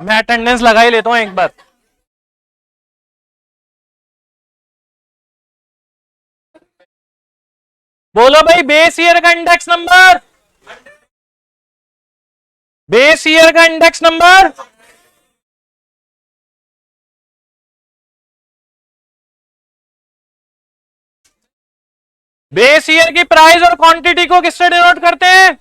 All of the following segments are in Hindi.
मैं अटेंडेंस लगा ही लेता हूं एक बार। बोलो भाई, बेस ईयर का इंडेक्स नंबर, बेस ईयर का इंडेक्स नंबर। बेस ईयर की प्राइस और क्वांटिटी को किससे डिनोट करते हैं?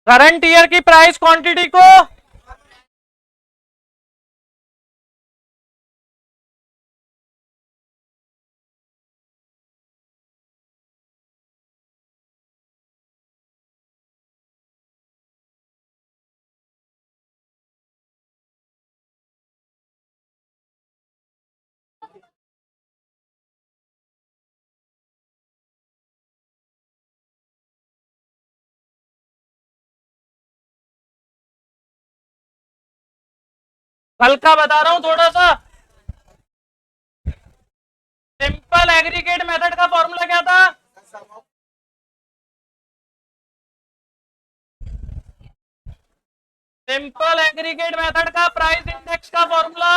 करंट ईयर की प्राइस क्वांटिटी को कल का बता रहा हूं थोड़ा सा। सिंपल एग्रीगेट मेथड का फॉर्मूला क्या था? सिंपल एग्रीगेट मेथड का प्राइस इंडेक्स का फॉर्मूला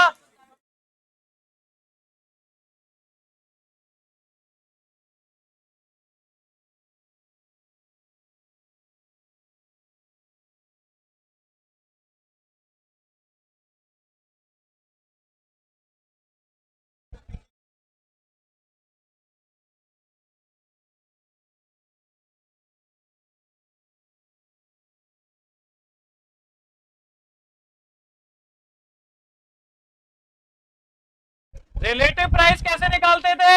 रिलेटिव प्राइस कैसे निकालते थे?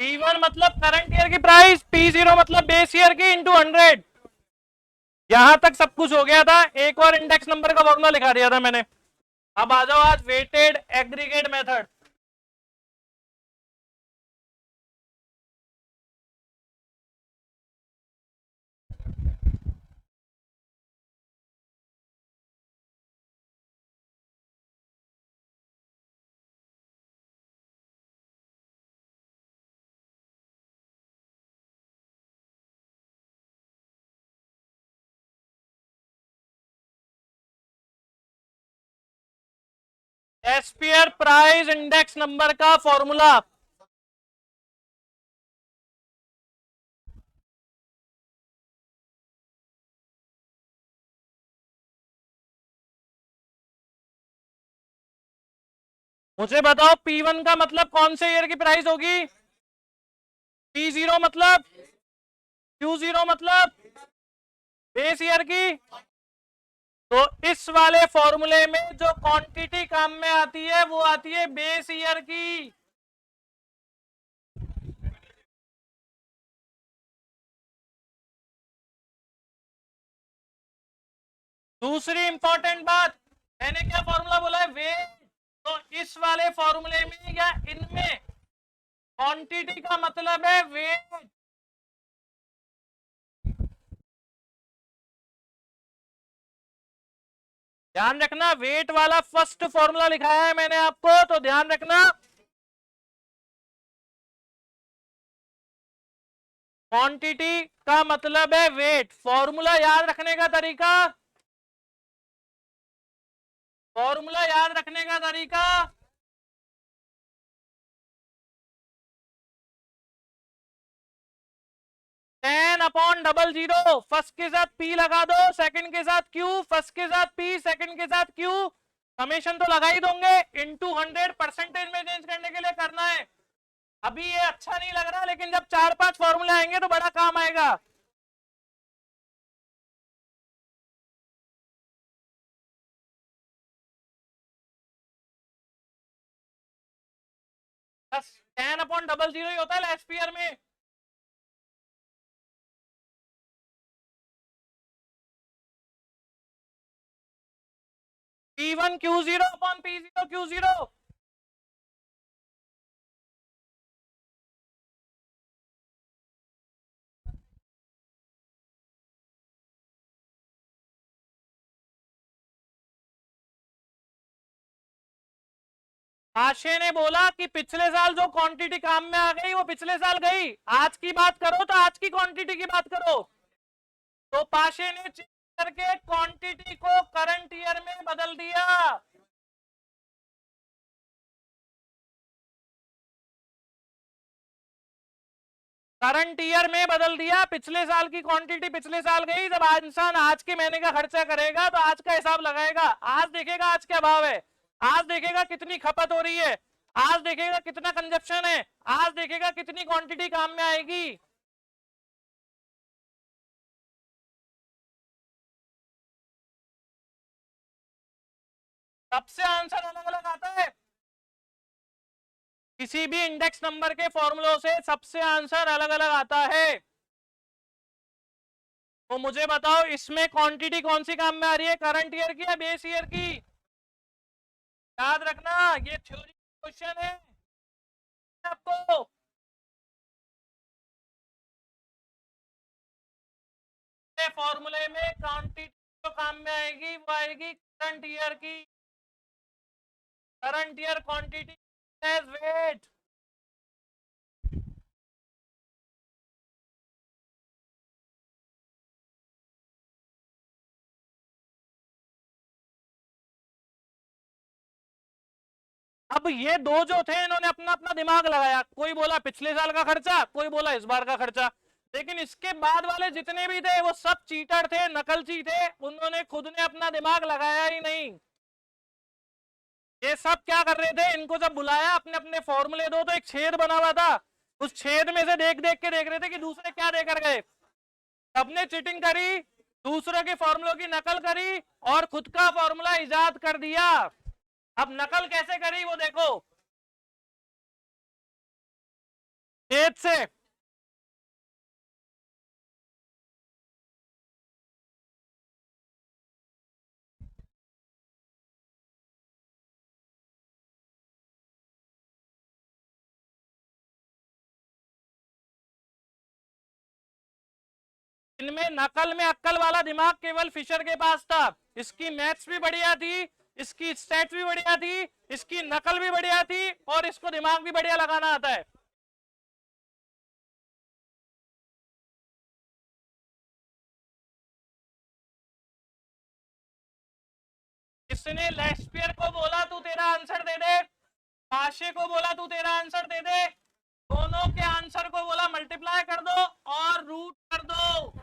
P1 मतलब करंट ईयर की प्राइस, P0 मतलब बेस ईयर की इंटू 100। यहां तक सब कुछ हो गया था। एक और इंडेक्स नंबर का फॉर्मूला लिखा दिया था मैंने। अब आ जाओ आज weighted aggregate method. SPR price index number का फॉर्मूला, मुझे बताओ P1 का मतलब कौन से ईयर की प्राइस होगी? P0 मतलब, Q0 मतलब बेस ईयर की। तो इस वाले फॉर्मूले में जो क्वांटिटी काम में आती है वो आती है बेस ईयर की। दूसरी इंपॉर्टेंट बात, मैंने क्या फॉर्मूला बोला है? वेट। तो इस वाले फॉर्मूले में या इनमें क्वांटिटी का मतलब है वेट। ध्यान रखना, वेट वाला फर्स्ट फॉर्मूला लिखाया है मैंने आपको, तो ध्यान रखना। क्वांटिटी का मतलब है वेट। फॉर्मूला याद रखने का तरीका, फॉर्मूला याद रखने का तरीका, 10/00। फर्स्ट के साथ P लगा दो, सेकंड के साथ Q, फर्स्ट के साथ P, सेकंड के साथ Q। समेशन तो लगा ही दोगे, इंटू 100 परसेंटेज में चेंज करने के लिए करना है। अभी ये अच्छा नहीं लग रहा, लेकिन जब 4-5 फॉर्मूले आएंगे तो बड़ा काम आएगा। बस 10/00 ही होता है एसपीआर में। P1 Q0 upon P0 Q0। आशे ने बोला कि पिछले साल जो क्वांटिटी काम में आ गई वो पिछले साल गई, आज की बात करो तो आज की क्वांटिटी की बात करो। तो पाशे ने चेक करके क्वांटिटी को करंट ईयर में बदल दिया। करंट ईयर में बदल दिया, पिछले साल की क्वांटिटी पिछले साल गई। जब इंसान आज के महीने का खर्चा करेगा तो आज का हिसाब लगाएगा, आज देखेगा आज क्या भाव है, आज देखेगा कितनी खपत हो रही है, आज देखेगा कितना कंजप्शन है, आज देखेगा कितनी क्वांटिटी काम में आएगी। सबसे आंसर अलग अलग आता है। किसी भी इंडेक्स नंबर के फॉर्मूलों से सबसे आंसर अलग अलग आता है। तो मुझे बताओ इसमें क्वांटिटी कौन सी काम में आ रही है, करंट ईयर की या बेस ईयर की? याद रखना ये थ्योरी क्वेश्चन है आपको। फॉर्मूले में क्वांटिटी जो काम में आएगी वो आएगी करंट ईयर की। Current year quantity as weight. अब ये दो जो थे इन्होंने अपना अपना दिमाग लगाया, कोई बोला पिछले साल का खर्चा, कोई बोला इस बार का खर्चा। लेकिन इसके बाद वाले जितने भी थे वो सब चीटर थे, नकलची थे, उन्होंने खुद ने अपना दिमाग लगाया ही नहीं। ये सब क्या कर रहे थे, इनको जब बुलाया अपने अपने फॉर्मूले दो तो एक छेद बना हुआ था, उस छेद में से देख देख के देख रहे थे कि दूसरे क्या देकर गए। सबने चीटिंग करी, दूसरों के फॉर्मूलों की नकल करी और खुद का फॉर्मूला इजाद कर दिया। अब नकल कैसे करी वो देखो, छेद से। इनमें नकल में अक्कल वाला दिमाग केवल फिशर के पास था। इसकी मैथ्स भी बढ़िया थी, इसकी स्टैट्स भी बढ़िया थी, इसकी नकल भी बढ़िया थी और इसको दिमाग भी बढ़िया लगाना आता है। इसने लेस्पियर को बोला तू तेरा आंसर दे दे, पाशे को बोला तू तेरा आंसर दे दे, दोनों के आंसर को बोला मल्टीप्लाई कर दो और रूट कर दो।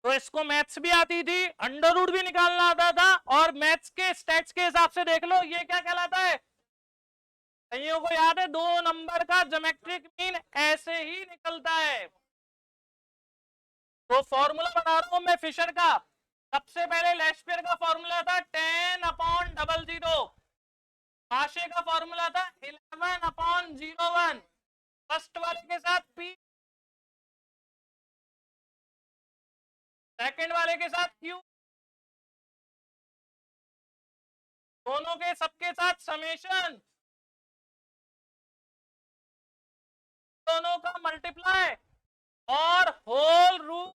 तो इसको मैथ्स भी आती थी, अंडर रूट भी निकालना आता था और मैथ्स के स्टैट्स के हिसाब से देख लो ये क्या कहलाता है। कईयों को याद है 2 नंबर का ज्योमेट्रिक मीन ऐसे ही निकलता है। तो फॉर्मूला बना रहा हूं मैं फिशर का। सबसे पहले लेस्पियर का फॉर्मूला था 10/00, पाशे का फॉर्मूला था 11/01। फर्स्ट वाले के साथ P, सेकंड वाले के साथ Q, दोनों के सबके साथ समेशन, दोनों का मल्टीप्लाई और होल रूट।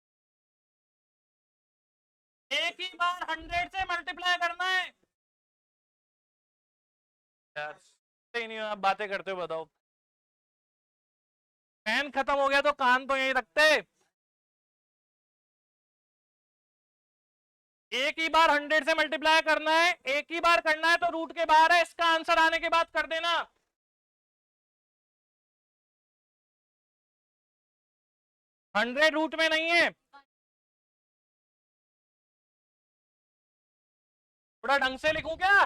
एक ही बार 100 से मल्टीप्लाई करना है यार। सही नहीं, आप बातें करते हो बताओ। फैन खत्म हो गया तो कान तो यही रखते। एक ही बार 100 से मल्टीप्लाई करना है, एक ही बार करना है तो रूट के बाहर है, इसका आंसर आने के बाद कर देना। 100 रूट में नहीं है, थोड़ा ढंग से लिखूं क्या?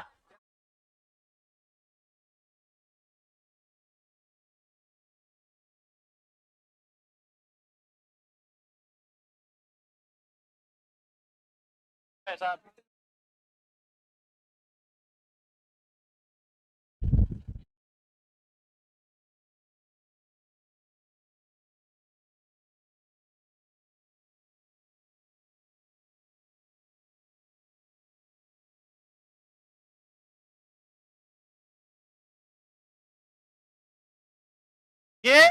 ऐसा ये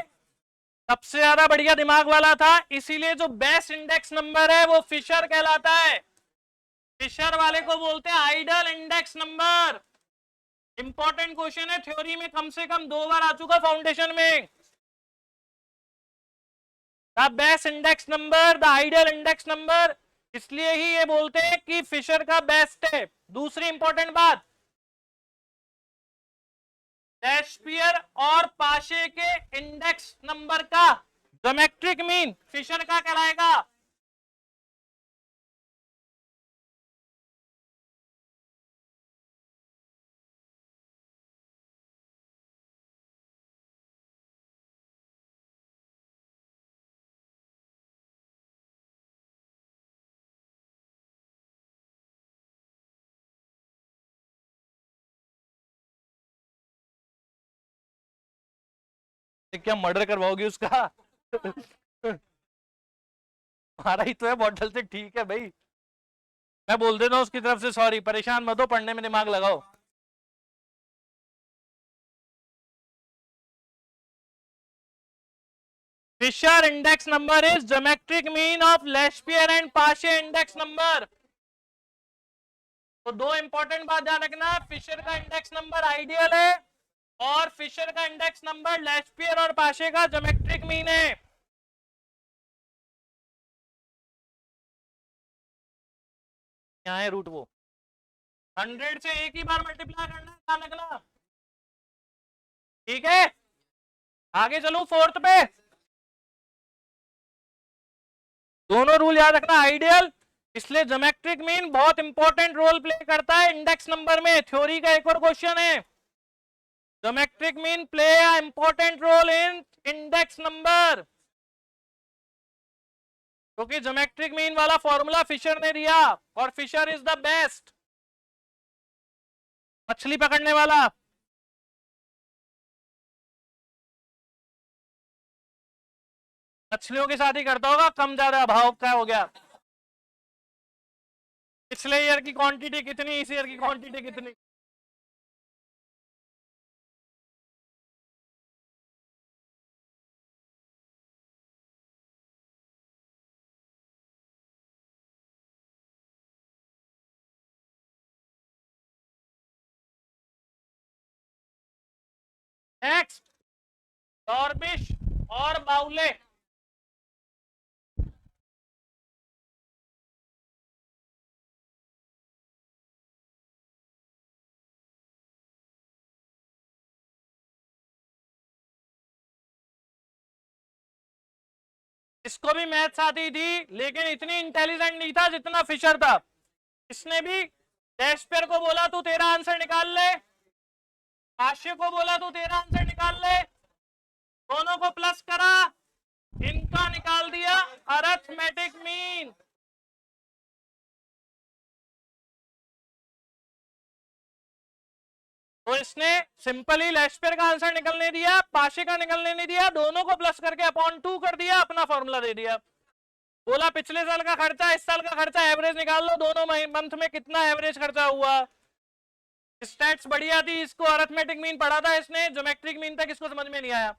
सबसे ज्यादा बढ़िया दिमाग वाला था, इसीलिए जो बेस्ट इंडेक्स नंबर है वो फिशर कहलाता है। फिशर वाले को बोलते हैं ideal index number. Important question है, थ्योरी में कम से कम 2 बार आ चुका, फाउंडेशन में। The best index number, the ideal index number, इसलिए ही ये बोलते हैं कि फिशर का बेस्ट है। दूसरी इंपॉर्टेंट बात, शेक्सपियर और पाशे के इंडेक्स नंबर का ज्योमेट्रिक मीन फिशर का कहलाएगा। क्या मर्डर करवाओगे उसका? हमारा ही तो है बॉटल से, ठीक है भाई, मैं बोल देता हूँ उसकी तरफ से सॉरी, परेशान मत हो, पढ़ने में दिमाग लगाओ। Fisher index number is geometric mean of Laspeyres and Paasche index number. तो दो इंपॉर्टेंट बात ध्यान रखना, फिशर का इंडेक्स नंबर आइडियल है और फिशर का इंडेक्स नंबर लेशपियर और पाशे का ज्योमेट्रिक मीन है। क्या है रूट? वो 100 से एक ही बार मल्टीप्लाई करना है, ध्यान रखना, ठीक है। आगे चलो फोर्थ पे, दोनों रूल याद रखना, आइडियल, इसलिए ज्योमेट्रिक मीन बहुत इंपॉर्टेंट रोल प्ले करता है इंडेक्स नंबर में। थ्योरी का एक और क्वेश्चन है, geometric mean play a important role in index number, क्योंकि ज्योमेट्रिक मीन वाला फॉर्मूला फिशर ने दिया और फिशर इज द बेस्ट मछली पकड़ने वाला। मछलियों के साथ ही करता होगा, कम ज्यादा भाव क्या हो गया। पिछले ईयर की क्वांटिटी कितनी, इस ईयर की क्वांटिटी कितनी। नेक्स्ट, डॉर्बिश और बाउले, इसको भी मैथ्स आती थी लेकिन इतनी इंटेलिजेंट नहीं था जितना फिशर था। इसने भी शेक्सपियर को बोला तू तेरा आंसर निकाल ले, पाशे को बोला तू तेरा आंसर निकाल ले, दोनों को प्लस करा, इनका निकाल दिया अरिथमेटिक मीन। तो इसने सिंपली शेक्सपियर का आंसर निकलने दिया, पाशे का निकलने नहीं दिया, दोनों को प्लस करके अपॉन 2 कर दिया, अपना फॉर्मूला दे दिया। बोला पिछले साल का खर्चा, इस साल का खर्चा एवरेज निकाल लो, दोनों मंथ में कितना एवरेज खर्चा हुआ। स्टैट्स बढ़िया थी, इसको अरिथमेटिक मीन पढ़ा था इसने, ज्योमेट्रिक मीन तक इसको समझ में नहीं आया।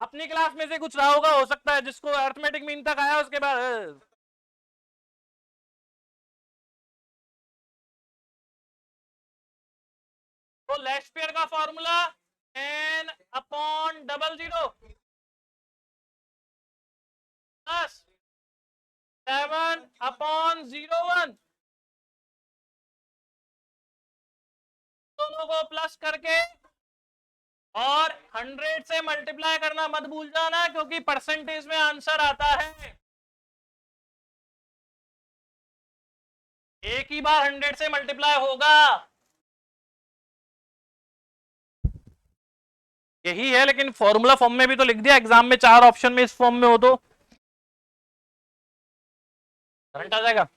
अपनी क्लास में से कुछ रहा होगा, हो सकता है जिसको अरिथमेटिक मीन तक आया उसके बाद। तो शेक्सपियर का formula n upon 00 plus 7 upon 01, दोनों को प्लस करके और 100 से मल्टीप्लाई करना मत भूल जाना, क्योंकि परसेंटेज में आंसर आता है। एक ही बार 100 से मल्टीप्लाई होगा, यही है, लेकिन फॉर्मूला फॉर्म में भी तो लिख दिया, एग्जाम में 4 ऑप्शन में इस फॉर्म में हो तो करंट आ जाएगा।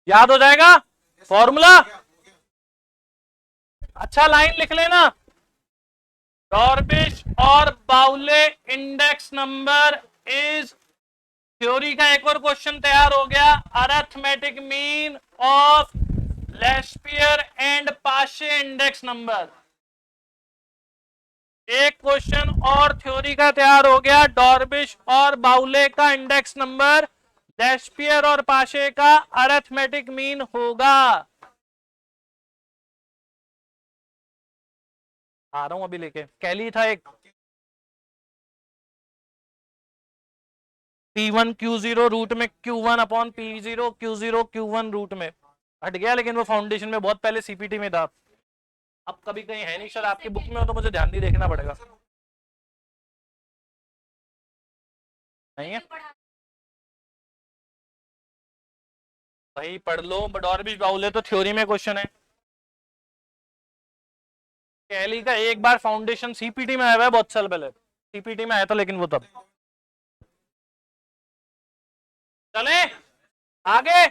याद हो जाएगा फॉर्मूला, अच्छा लाइन लिख लेना, डॉर्बिश और बाउले इंडेक्स नंबर इज, थ्योरी का एक और क्वेश्चन तैयार हो गया, arithmetic mean of Laspeyres and Paasche index number. एक क्वेश्चन और थ्योरी का तैयार हो गया। डॉर्बिश और बाउले का इंडेक्स नंबर लेस्पियर और पाशे का अरिथमेटिक मीन होगा। आ रहा हूं अभी लेके। कैली था एक, P1 Q0 रूट में Q1 upon P0 Q0 Q1 root में हट गया, लेकिन वो फाउंडेशन में बहुत पहले सीपीटी में था। अब कभी कहीं है नहीं, सर आपकी बुक में हो तो मुझे ध्यान नहीं देखना पड़ेगा। नहीं है भाई, पढ़ लो। डॉर्बिश बाउले तो थ्योरी में क्वेश्चन है। कैली का एक बार फाउंडेशन सीपीटी में आया हुआ है, बहुत साल पहले सीपीटी में आया था, लेकिन वो तब। चले आगे।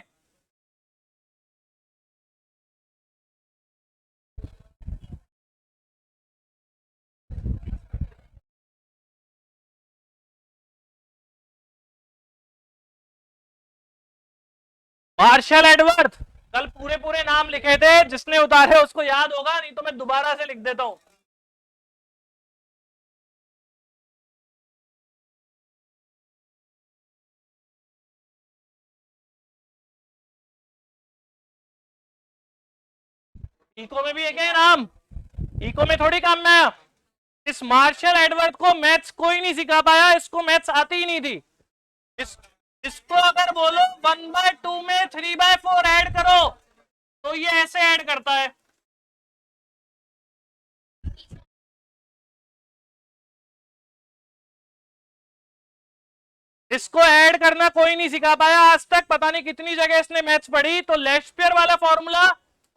मार्शल एडवर्ड, कल पूरे पूरे नाम लिखे थे, जिसने उतारे उसको याद होगा, नहीं तो मैं दोबारा से लिख देता हूं। इको में भी एक है नाम, इको में थोड़ी काम में आया। इस मार्शल एडवर्ड को मैथ्स कोई नहीं सिखा पाया, इसको मैथ्स आती ही नहीं थी। इस इसको अगर बोलो 1/2 में 3/4 ऐड करो, तो ये ऐसे ऐड करता है। इसको ऐड करना कोई नहीं सिखा पाया आज तक। पता नहीं कितनी जगह इसने मैथ्स पढ़ी। तो लेस्पियर वाला फॉर्मूला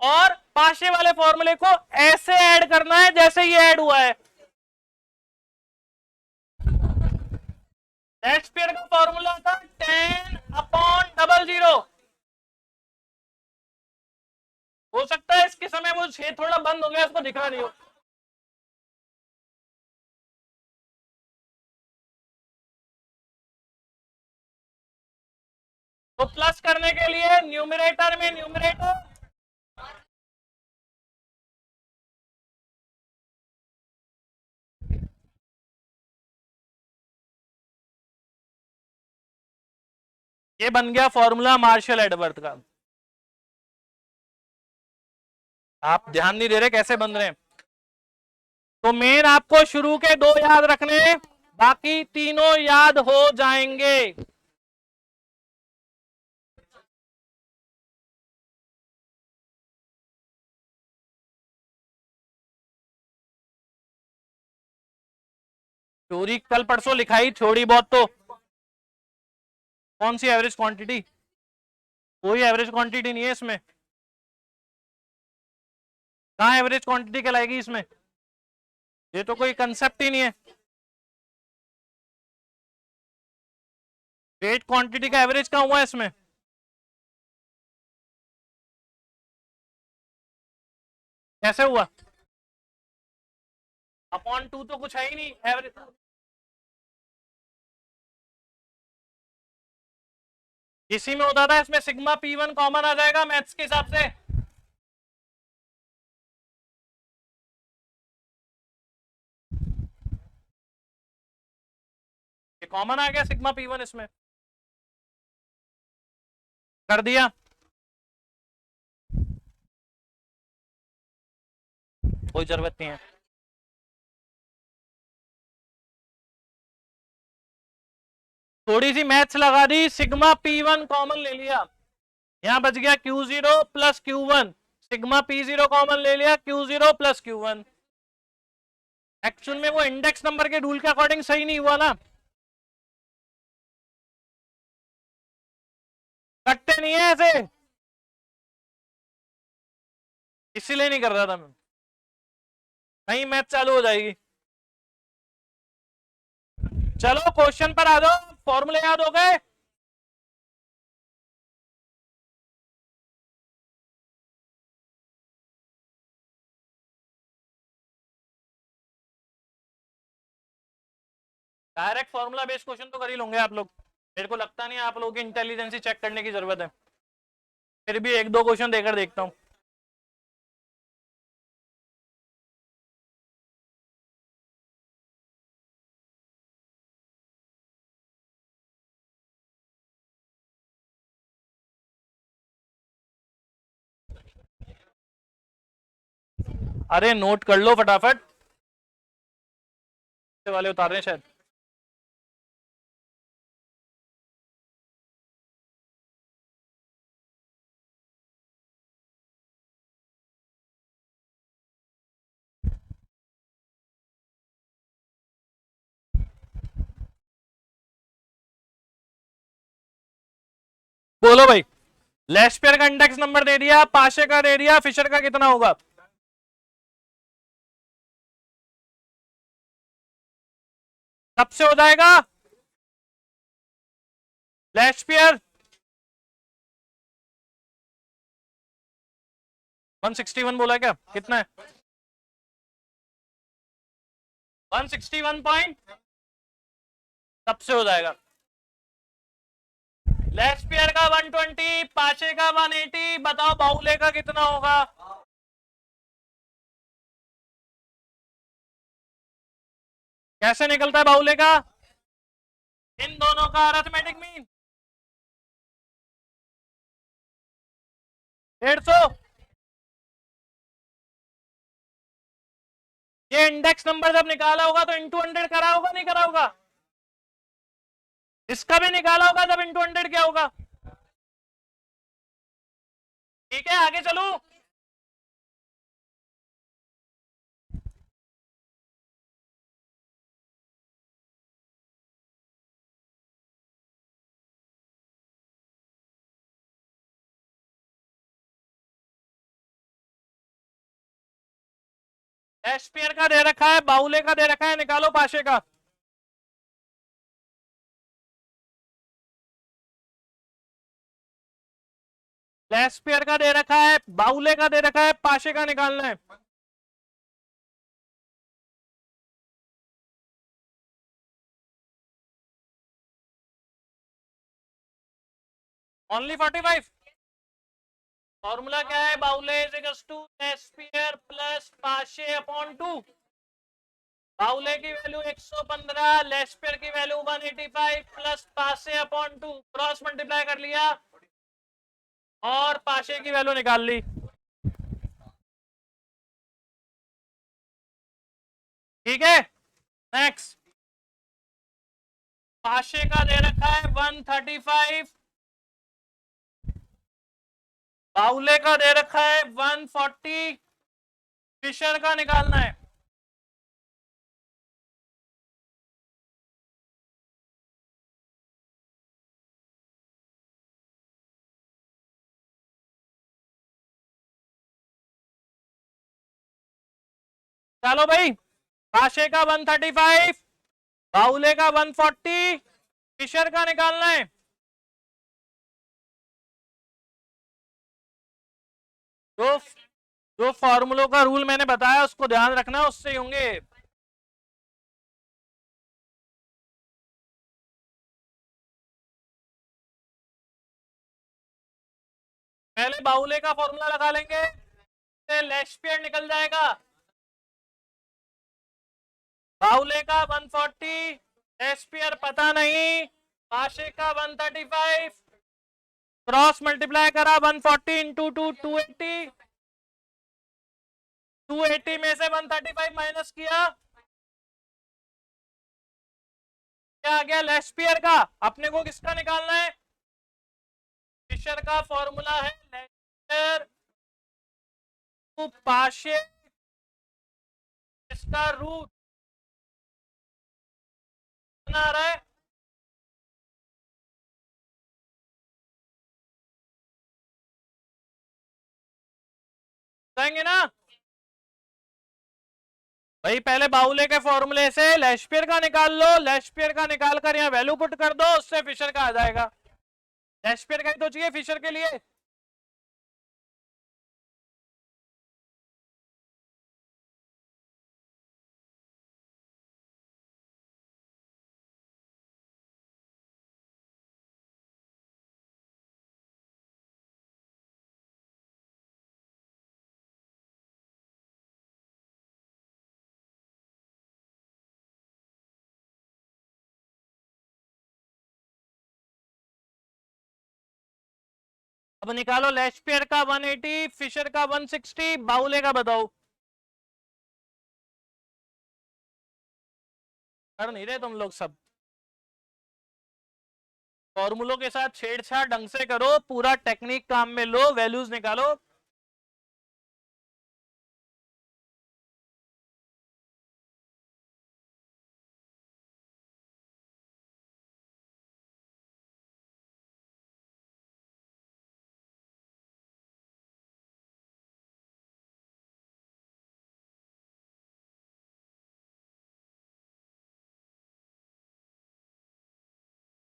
और पाशे वाले फॉर्मूले को ऐसे ऐड करना है जैसे ये ऐड हुआ है। लेस्पियर का फॉर्मूला था 10/00। हो सकता है इसके समय वो छेद थोड़ा बंद हो गया, इसको दिखा नहीं हो। तो प्लस करने के लिए न्यूमरेटर में न्यूमरेटर, ये बन गया फॉर्मूला मार्शल एडवर्ड का। आप ध्यान नहीं दे रहे कैसे बन रहे हैं। तो मेन आपको शुरू के 2 याद रखने, बाकी तीनों याद हो जाएंगे। थ्योरी कल परसों लिखाई थोड़ी बहुत तो। कौन सी एवरेज क्वांटिटी? कोई एवरेज क्वांटिटी नहीं है इसमें। कहां एवरेज क्वांटिटी कहलाएगी इसमें? ये तो कोई कंसेप्ट ही नहीं है। वेट क्वांटिटी का एवरेज कहां हुआ है इसमें? कैसे हुआ? अपॉन 2 तो कुछ है ही नहीं एवरेज। इसी में होता था, इसमें सिग्मा P1 कॉमन आ जाएगा मैथ्स के हिसाब से। ये कॉमन आ गया सिग्मा P1 इसमें। कर दिया। कोई जरूरत नहीं है। थोड़ी सी मैथ्स लगा दी, सिग्मा P1 कॉमन ले लिया, यहां बच गया Q0 plus Q1। Sigma P0 common ले लिया, Q0 प्लस Q1। एक्चुअल में वो इंडेक्स नंबर के रूल के अकॉर्डिंग सही नहीं हुआ ना, कटते नहीं है ऐसे, इसीलिए नहीं कर रहा था मैं। कहीं मैथ चालू हो जाएगी। चलो क्वेश्चन पर आ जाओ। फॉर्मूले याद हो गए? डायरेक्ट फॉर्मूला बेस्ड क्वेश्चन तो कर ही लोगे आप लोग। मेरे को लगता नहीं आप लोगों की इंटेलिजेंसी चेक करने की जरूरत है। फिर भी 1-2 क्वेश्चन देकर देखता हूं। अरे नोट कर लो फटाफट, वाले उतार रहे हैं शायद। बोलो भाई, लेस्पियर का इंडेक्स नंबर दे दिया, पाशे का दे दिया, फिशर का कितना होगा? सबसे हो जाएगा लेस्पियर 161 बोला क्या, कितना है? 161 पॉइंट, सबसे हो जाएगा। लेस्पियर का 120, पाशे का 180, बताओ बाउले का कितना होगा? कैसे निकलता है बाउले का? इन दोनों का अरिथमेटिक मीन 150। ये इंडेक्स नंबर जब निकाला होगा तो इंटू 100 करा होगा, नहीं करा होगा? इसका भी निकाला होगा जब इंटू 100 क्या होगा? ठीक है, आगे चलो। लेस्पियर का दे रखा है, बाउले का दे रखा है, निकालो पाशे का। लेस्पियर का दे रखा है, बाउले का दे रखा है, पाशे का निकालना है। ओनली 45। फॉर्मूला क्या है? Bowley is equals to Laspeyres plus Paasche upon 2। Bowley की वैल्यू 115, लेस्पियर की value 185 plus Paasche upon 2, cross multiply कर लिया और पाशे की वैल्यू निकाल ली। ठीक है, नेक्स्ट। पाशे का दे रखा है 135, बाउले का दे रखा है 140, फिशर का निकालना है। चलो भाई, पाशे का 135, बाउले का 140, फिशर का निकालना है। जो जो फॉर्मूलों का रूल मैंने बताया उसको ध्यान रखना, उससे ही होंगे। पहले बाउले का फॉर्मूला लगा लेंगे, लेस्पियर निकल जाएगा। बाउले का 140, लेस्पियर पता नहीं, पाशे का 135, क्रॉस मल्टीप्लाई करा 140 इंटू 280, 280 में से 135 माइनस किया, क्या आ गया? लेस्पियर का। अपने को किसका निकालना है? फिशर का फॉर्मूला है लेस्पियर टू पाशे, इसका रूट कितना आ रहा है? जाएंगे ना भाई? पहले बाउले के फॉर्मूले से लेस्पियर का निकाल लो, लेस्पियर का निकाल कर यहाँ वैल्यू पुट कर दो, उससे फिशर का आ जाएगा। लेस्पियर का ही तो चाहिए फिशर के लिए। अब निकालो लेस्पियर का 180, फिशर का 160, बाउले का बताओ। कर नहीं रहे तुम लोग सब। फॉर्मूलों के साथ छेड़छाड़ ढंग से करो, पूरा टेक्निक काम में लो, वैल्यूज निकालो।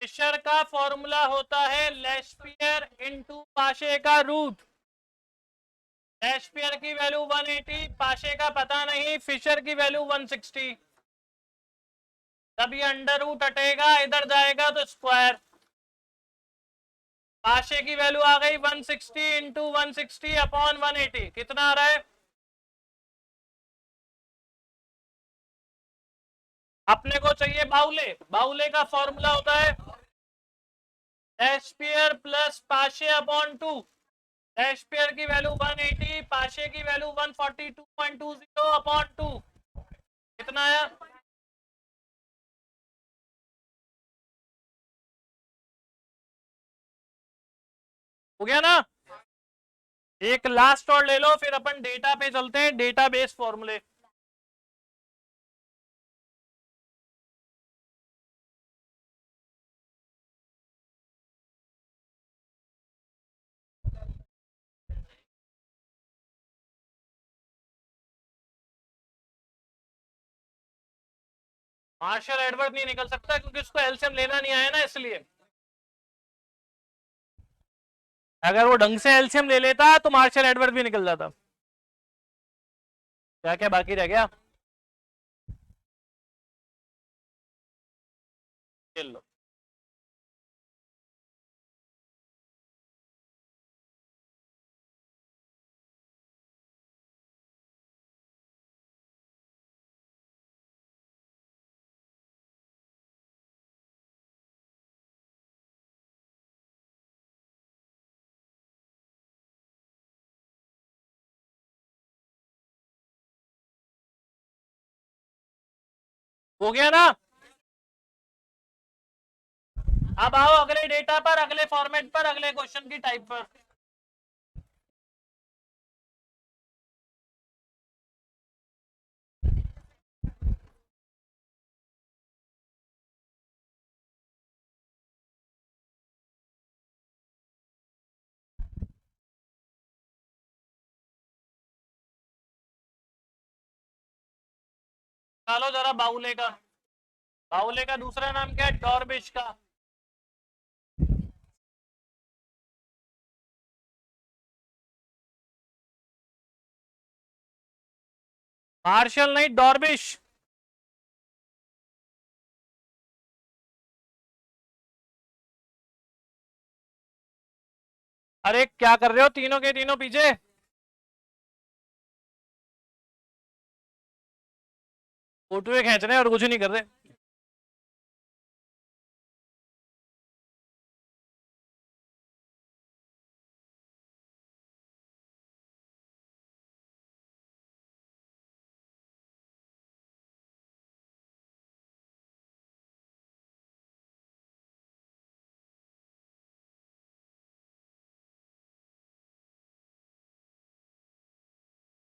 फिशर का फॉर्मूला होता है लेस्पियर इनटू पाशे का रूट। लेस्पियर की वैल्यू 180, पाशे का पता नहीं, फिशर की वैल्यू 160। तब ये अंडर रूट हटेगा, इधर जाएगा तो स्क्वायर। पाशे की वैल्यू आ गई 160 इंटू 160 अपॉन 180, कितना आ रहा है? अपने को चाहिए बाउले। बाउले का फॉर्मूला होता है Laspeyres plus Paasche upon 2। Laspeyres की वैल्यू 180, पाशे की वैल्यू 142.20 अपॉन 2, कितना आया? हो गया ना? एक लास्ट और ले लो, फिर अपन डेटा पे चलते हैं, डेटाबेस फॉर्मूले। मार्शल एडवर्ड नहीं निकल सकता क्योंकि उसको एलसीएम लेना नहीं आया ना, इसलिए। अगर वो ढंग से एलसीएम ले लेता तो मार्शल एडवर्ड भी निकल जाता। क्या क्या बाकी रह गया? खेल लो। हो गया ना? अब आओ अगले डेटा पर, अगले फॉर्मेट पर, अगले क्वेश्चन की टाइप पर। चलो जरा बाउले का। बाउले का दूसरा नाम क्या है? डॉर्बिश का। मार्शल नहीं, डॉर्बिश। अरे क्या कर रहे हो तीनों के तीनों पीछे? फोटो खींच रहे हैं और कुछ नहीं कर रहे।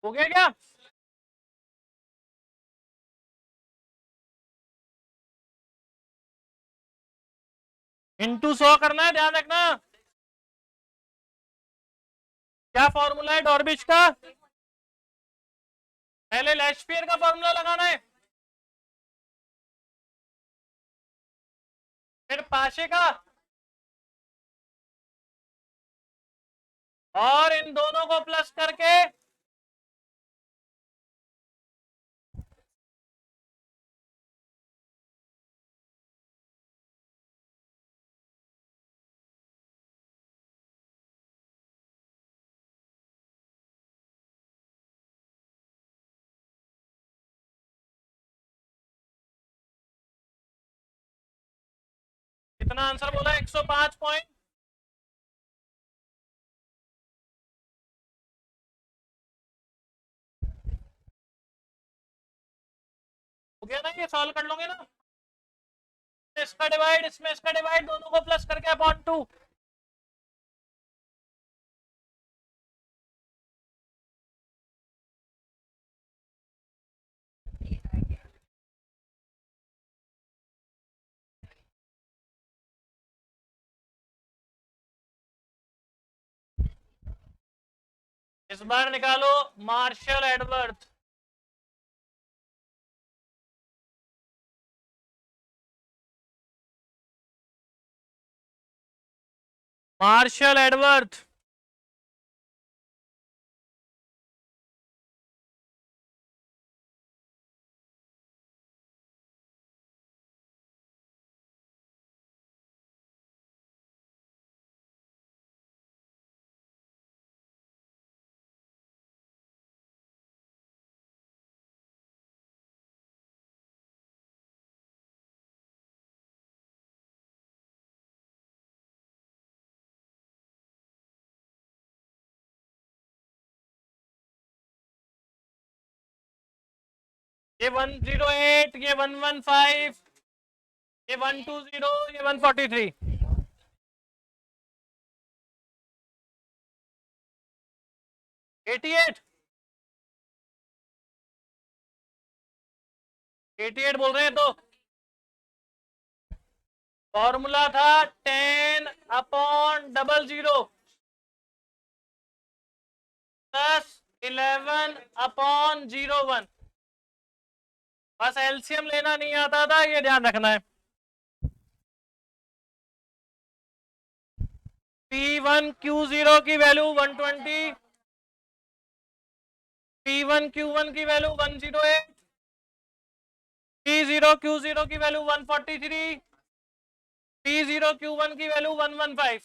हो गया क्या? इंटू 100 करना है, ध्यान रखना। क्या फॉर्मूला है डॉर्बिश का? पहले लेस्पियर का फॉर्मूला लगाना है, फिर पाशे का, और इन दोनों को प्लस करके कितना आंसर बोला? 105 पॉइंट। हो गया ना? ये सॉल्व कर लोगे ना? इसका डिवाइड, इसमें इसका डिवाइड, दोनों को प्लस करके अपॉन 2। इस बार निकालो मार्शल एडवर्थ। मार्शल एडवर्थ ये 108, ये 115, ये 120, ये 143। 88 88 बोल रहे हैं तो फॉर्मूला था 10/00 प्लस 11/01। बस एलसीएम लेना नहीं आता था, ये ध्यान रखना है। P1Q0 की वैल्यू 120, P1Q1 की वैल्यू 108, P0Q0 की वैल्यू 143, P0Q1 की वैल्यू 115।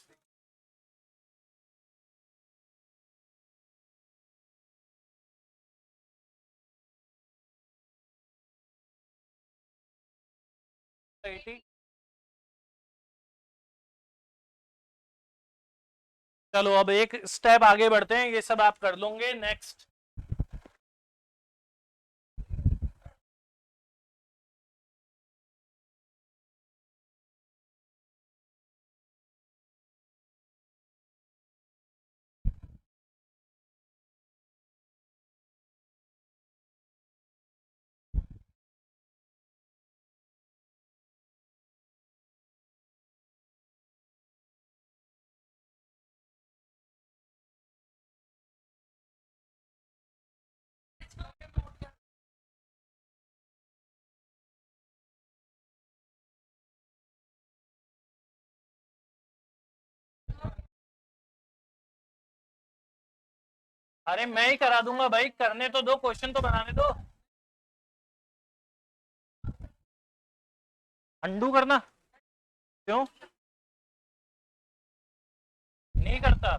चलो अब एक स्टेप आगे बढ़ते हैं, ये सब आप कर लोगे नेक्स्ट। अरे मैं ही करा दूंगा भाई, करने तो दो, क्वेश्चन तो बनाने दो। अंडू करना क्यों नहीं करता?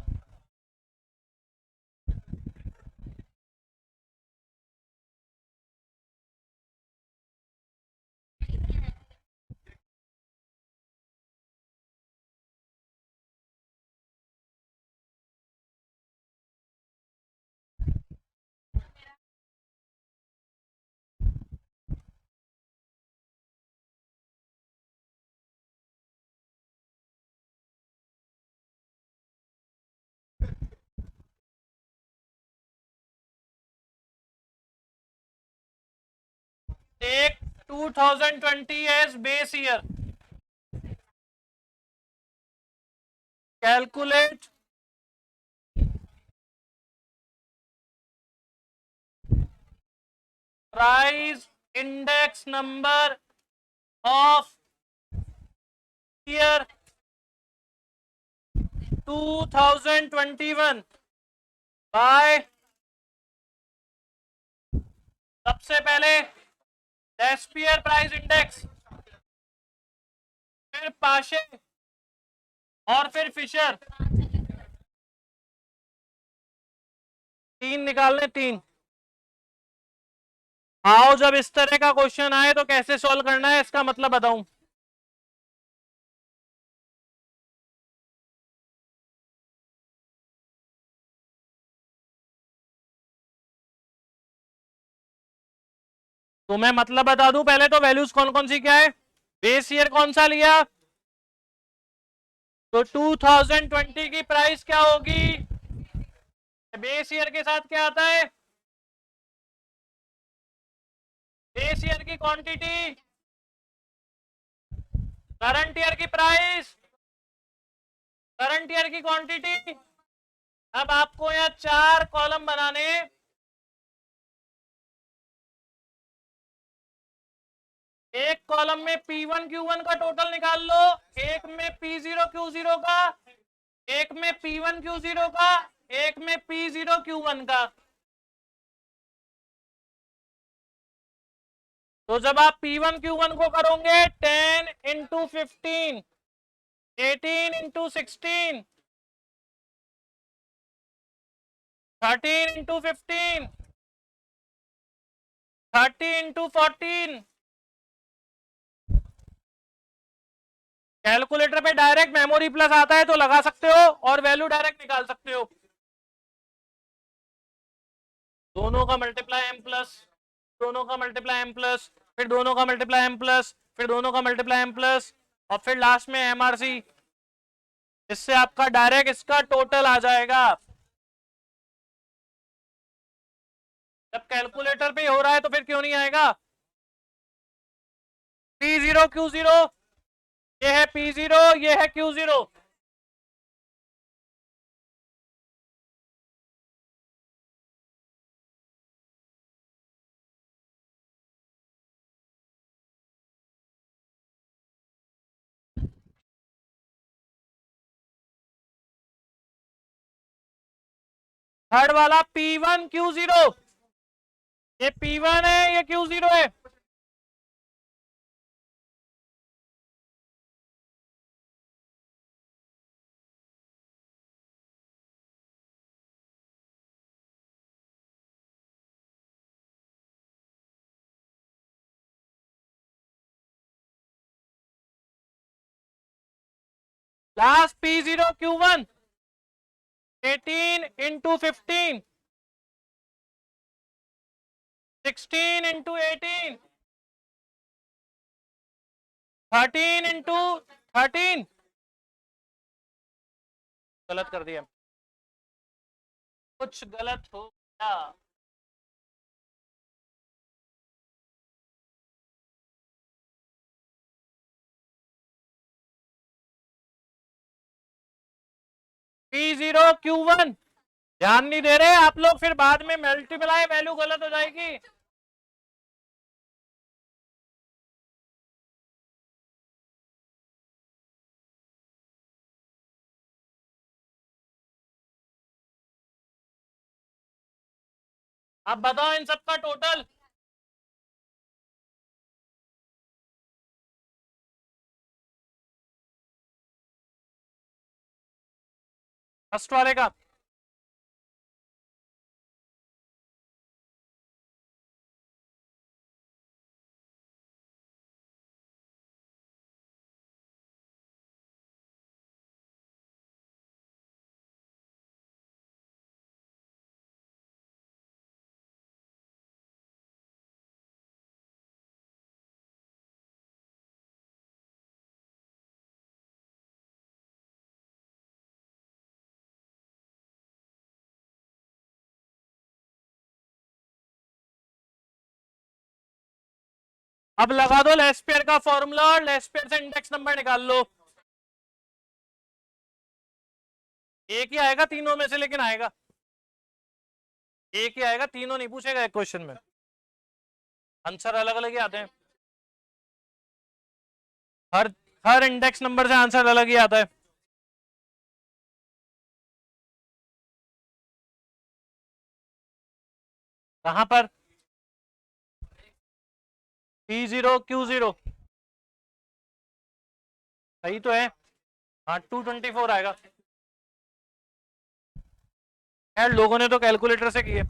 Take 2020 as base year. Calculate price index number of year 2021 by सबसे पहले डेस्पियर प्राइस इंडेक्स, फिर पाशे और फिर फिशर। 3 निकालने, 3। आओ जब इस तरह का क्वेश्चन आए तो कैसे सॉल्व करना है इसका मतलब बताऊं। तो मैं मतलब बता दूं पहले तो, वैल्यूज कौन कौन सी क्या है। बेस ईयर कौन सा लिया? तो 2020 की प्राइस क्या होगी? बेस ईयर के साथ क्या आता है? बेस ईयर की क्वांटिटी, करंट ईयर की प्राइस, करंट ईयर की क्वांटिटी। अब आपको यहाँ 4 कॉलम बनाने। एक कॉलम में P1 Q1 का टोटल निकाल लो, एक में P0 Q0 का, एक में P1 Q0 का, एक में P0 Q1 का। तो जब आप P1 Q1 को करोगे 10 into 15, 18 into 16, 13 into 15, 30 into 14। Calculator पे डायरेक्ट मेमोरी प्लस आता है तो लगा सकते हो और वैल्यू डायरेक्ट निकाल सकते हो। दोनों का मल्टीप्लाई एम प्लस, दोनों का मल्टीप्लाई एम प्लस, फिर दोनों का मल्टीप्लाई एम प्लस, फिर दोनों का मल्टीप्लाई एम प्लस, और फिर लास्ट में एमआरसी। इससे आपका डायरेक्ट इसका टोटल आ जाएगा। जब कैलकुलेटर पे हो रहा है तो फिर क्यों नहीं आएगा? P0 Q0, ये है P0, ये है Q0। थर्ड वाला P1 Q0, ये P1 है, ये Q0 है। Last P0 Q1, 18 into 15, 16 into 18, 13 into 13। गलत कर दिया, कुछ गलत हो गया। P0 Q1, ध्यान नहीं दे रहे आप लोग, फिर बाद में मल्टीप्लाई वैल्यू गलत हो जाएगी। अब बताओ इन सबका टोटल। फर्स्ट वाले का अब लगा दो लेस्पियर का फॉर्मूला और लेस्पियर से इंडेक्स नंबर निकाल लो। एक ही आएगा तीनों में से, लेकिन आएगा एक ही आएगा, तीनों नहीं पूछेगा एक क्वेश्चन में। आंसर अलग अलग ही आते हैं, हर हर इंडेक्स नंबर से आंसर अलग ही आता है। कहां पर? P0 Q0 सही तो है। हाँ 224 आएगा। यार लोगों ने तो कैलकुलेटर से किए।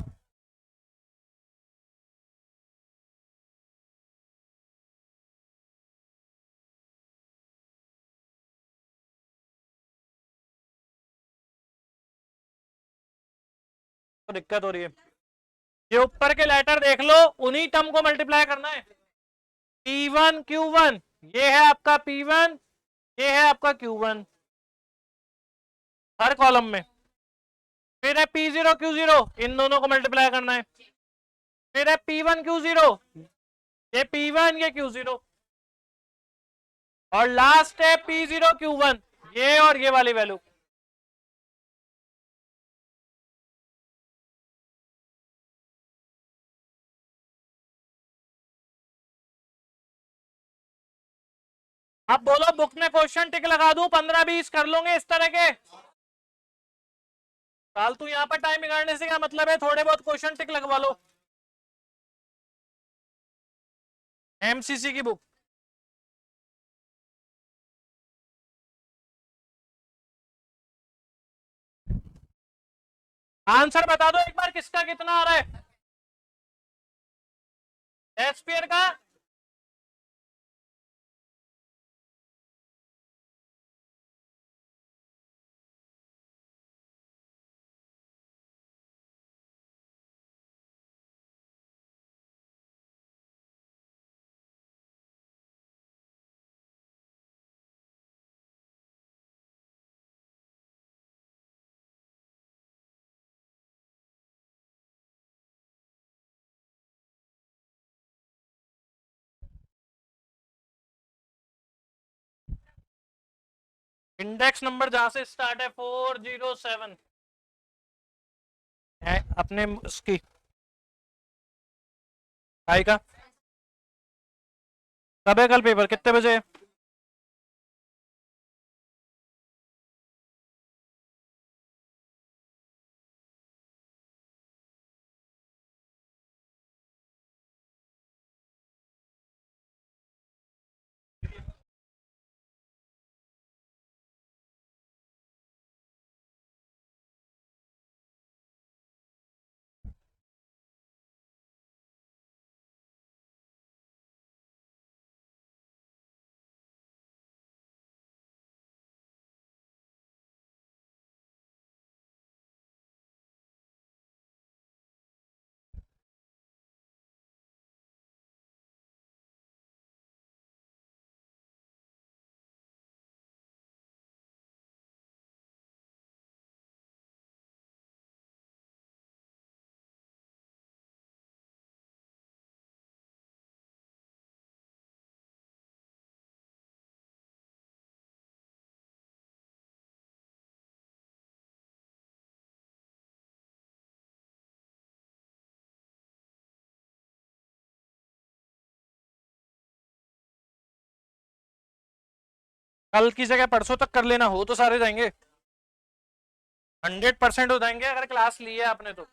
तो दिक्कत हो रही है। ये ऊपर के लेटर देख लो, उन्हीं टर्म को मल्टीप्लाई करना है। P1 Q1 ये है आपका P1, ये है आपका Q1 हर कॉलम में। फिर है P0 Q0, इन दोनों को मल्टीप्लाई करना है। फिर है P1 Q0, ये P1 ये Q0, और लास्ट है P0 Q1, ये और ये वाली वैल्यू। अब बोलो बुक में क्वेश्चन टिक लगा दूं, 15-20 कर लोगे इस तरह के? फालतू यहाँ पर टाइम बिगाड़ने से क्या मतलब है, थोड़े बहुत क्वेश्चन टिक लगवा लो। एमसीसी की बुक। आंसर बता दो एक बार, किसका कितना आ रहा है शेक्सपियर का? इंडेक्स नंबर जहां से स्टार्ट है 407 है अपने उसकी भाई का। कब है कल पेपर, कितने बजे है? कल की जगह परसों तक कर लेना, हो तो सारे जाएंगे, 100% हो जाएंगे अगर क्लास ली है आपने तो।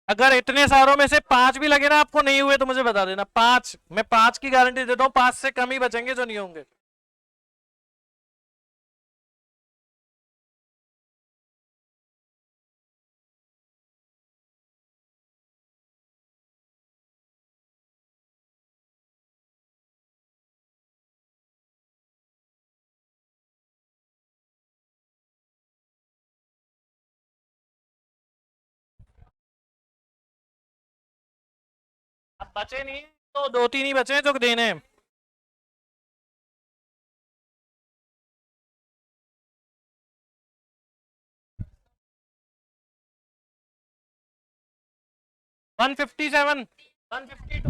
अगर इतने सारों में से 5 भी लगे ना आपको नहीं हुए तो मुझे बता देना, 5, मैं 5 की गारंटी देता हूँ, 5 से कम ही बचेंगे जो नहीं होंगे। अब बचे नहीं तो 2-3 ही बचे हैं जो देने हैं। वन 157, 152